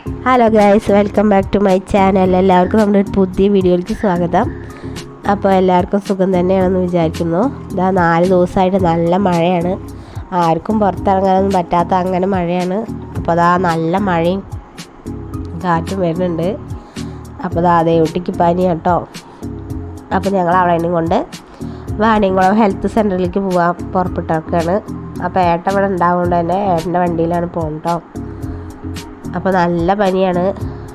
Hello guys, welcome back to my channel. എല്ലാവർക്കും നമ്മുടെ ഒരു പുതിയ വീഡിയോയിലേക്ക് സ്വാഗതം. അപ്പോൾ എല്ലാവർക്കും സുഖം തന്നെയാണെന്ന് വിചാരിക്കുന്നു. ഇതാ 4 ദിവസമായിട്ട് നല്ല മഴയാണ്. ആർക്കും പുറത്തിറങ്ങാനൊന്നും പറ്റാത്ത അങ്ങനെ മഴയാണ്. അപ്പോൾ അതാ നല്ല മഴയും കാറ്റും വരുന്നുണ്ട്. അപ്പോൾ അതാ ദേവുട്ടിക്ക് പനി കേട്ടോ. അപ്പോൾ ഞങ്ങൾ അവളെയും കൊണ്ട് വാണിയംകുളം ഹെൽത്ത് സെൻ്ററിലേക്ക് പോകാൻ പുറപ്പെട്ടിരിക്കുകയാണ്. അപ്പോൾ ഏട്ടൻ ഇവിടെ ഉണ്ടാവുകൊണ്ട് തന്നെ ഏട്ടൻ്റെ വണ്ടിയിലാണ് പോകുന്നത്. അപ്പോൾ നല്ല പനിയാണ്.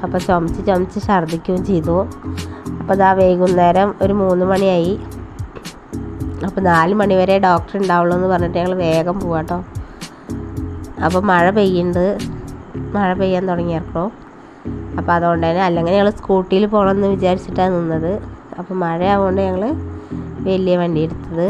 അപ്പോൾ ചുമച്ച് ഛർദ്ദിക്കുകയും ചെയ്തു. അപ്പോൾ അതാ വൈകുന്നേരം ഒരു 3 മണിയായി. അപ്പോൾ 4 മണി വരെ ഡോക്ടർ ഉണ്ടാവുള്ളൂ എന്ന് പറഞ്ഞിട്ട് ഞങ്ങൾ വേഗം പോവാട്ടോ. അപ്പോൾ മഴ പെയ്യാൻ തുടങ്ങിയേർക്കോ. അപ്പോൾ അതുകൊണ്ട് തന്നെ അല്ലെങ്കിൽ ഞങ്ങൾ സ്കൂട്ടിയിൽ പോകണമെന്ന് വിചാരിച്ചിട്ടാണ് നിന്നത്. അപ്പോൾ മഴ ആവുകൊണ്ട് ഞങ്ങൾ വലിയ വണ്ടി എടുത്തത്.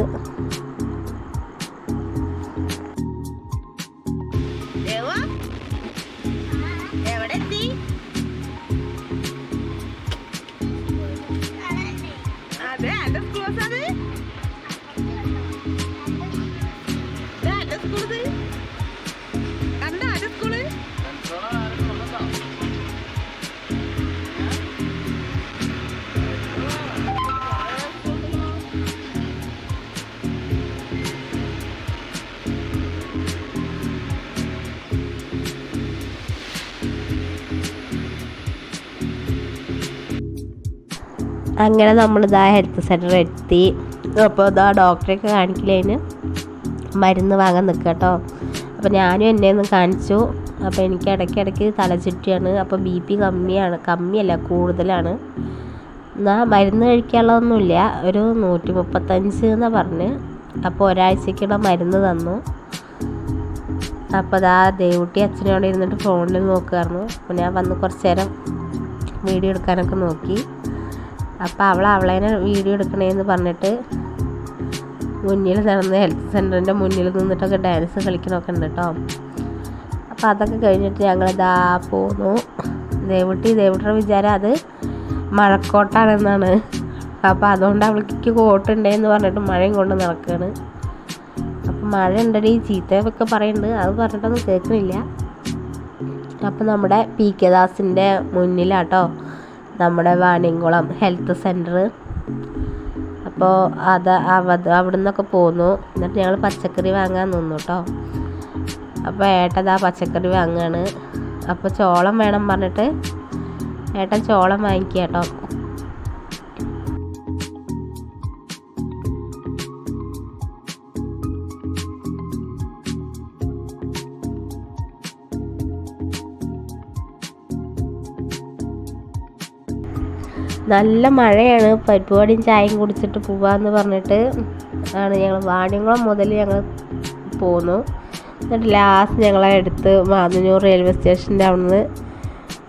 അങ്ങനെ നമ്മളിതാ ഹെൽത്ത് സെൻ്ററിൽ എത്തി. അപ്പോൾ ഇതാ ഡോക്ടറെയൊക്കെ കാണിക്കലതിന് മരുന്ന് വാങ്ങാൻ നിൽക്കുക കേട്ടോ. അപ്പോൾ ഞാനും എന്നെ ഒന്ന് കാണിച്ചു. അപ്പോൾ എനിക്ക് ഇടയ്ക്കിടയ്ക്ക് തലചുറ്റിയാണ്. അപ്പോൾ BP കമ്മിയല്ല കൂടുതലാണ്. എന്നാൽ മരുന്ന് കഴിക്കാനുള്ളതൊന്നുമില്ല. ഒരു 135 എന്നാണ് പറഞ്ഞ്. അപ്പോൾ ഒരാഴ്ചക്കുള്ള മരുന്ന് തന്നു. അപ്പോൾ അതാ ദേവുട്ടി അച്ഛനോട് ഇരുന്നിട്ട് ഫോണിൽ നോക്കുമായിരുന്നു. അപ്പോൾ ഞാൻ വന്ന് കുറച്ച് നേരം വീഡിയോ എടുക്കാനൊക്കെ നോക്കി. അപ്പോൾ അവളേനെ വീഡിയോ എടുക്കണേന്ന് പറഞ്ഞിട്ട് മുന്നിൽ നടന്ന് ഹെൽത്ത് സെൻ്ററിൻ്റെ മുന്നിൽ നിന്നിട്ടൊക്കെ ഡാൻസ് കളിക്കണമൊക്കെ ഉണ്ട് കേട്ടോ. അപ്പോൾ അതൊക്കെ കഴിഞ്ഞിട്ട് ഞങ്ങളിതാ പോന്നു. ദേവുട്ടിയുടെ വിചാരം അത് മഴക്കോട്ടാണെന്നാണ്. അപ്പോൾ അതുകൊണ്ട് അവൾക്ക് കോട്ടുണ്ടേന്ന് പറഞ്ഞിട്ട് മഴയും കൊണ്ട് നടക്കുകയാണ്. അപ്പോൾ മഴ ഉണ്ടടി ചീത്തയൊക്കെ പറയുന്നുണ്ട്. അത് പറഞ്ഞിട്ടൊന്നും കേൾക്കുന്നില്ല. അപ്പോൾ നമ്മുടെ PK ദാസിൻ്റെ മുന്നിലാട്ടോ നമ്മുടെ വാണിയംകുളം ഹെൽത്ത് സെൻ്റർ. അപ്പോൾ അവിടെ നിന്നൊക്കെ പോന്നു. എന്നിട്ട് ഞങ്ങൾ പച്ചക്കറി വാങ്ങാൻ നിന്നു കേട്ടോ. അപ്പോൾ ഏട്ടൻ പച്ചക്കറി വാങ്ങുകയാണ്. അപ്പോൾ ചോളം വേണം പറഞ്ഞിട്ട് ഏട്ടൻ ചോളം വാങ്ങിക്കുക കേട്ടോ. നല്ല മഴയാണ്. പരിപ്പുവടിയും ചായയും കുടിച്ചിട്ട് പോവാന്ന് പറഞ്ഞിട്ട് ആണ് ഞങ്ങൾ വാണിയംകുളം മുതൽ ഞങ്ങൾ പോന്നു. എന്നിട്ട് ലാസ്റ്റ് ഞങ്ങളെ അടുത്ത് മാതന്നൂർ റെയിൽവേ സ്റ്റേഷൻ്റെ അവിടെ നിന്ന്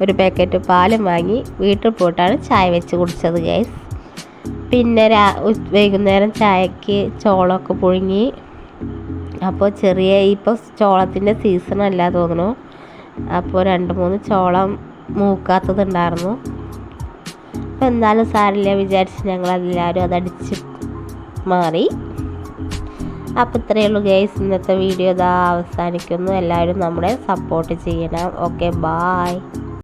ഒരു പാക്കറ്റ് പാലും വാങ്ങി വീട്ടിൽ പോയിട്ടാണ് ചായ വെച്ച് കുടിച്ചത് ഗൈസ്. പിന്നെ വൈകുന്നേരം ചായക്ക് ചോളമൊക്കെ പുഴുങ്ങി. അപ്പോൾ ഇപ്പോൾ ചോളത്തിൻ്റെ സീസണല്ല തോന്നുന്നു. അപ്പോൾ 2-3 ചോളം മൂക്കാത്തതുണ്ടായിരുന്നു. അപ്പോൾ എന്തായാലും സാരില്ല വിചാരിച്ച് ഞങ്ങളെല്ലാവരും അതടിച്ച് മാറി. അപ്പോൾ ഇത്രയേ ഉള്ളൂ ഗൈസ്. ഇന്നത്തെ വീഡിയോ അവസാനിക്കുന്നു. എല്ലാവരും നമ്മളെ സപ്പോർട്ട് ചെയ്യണം. Okay, bye.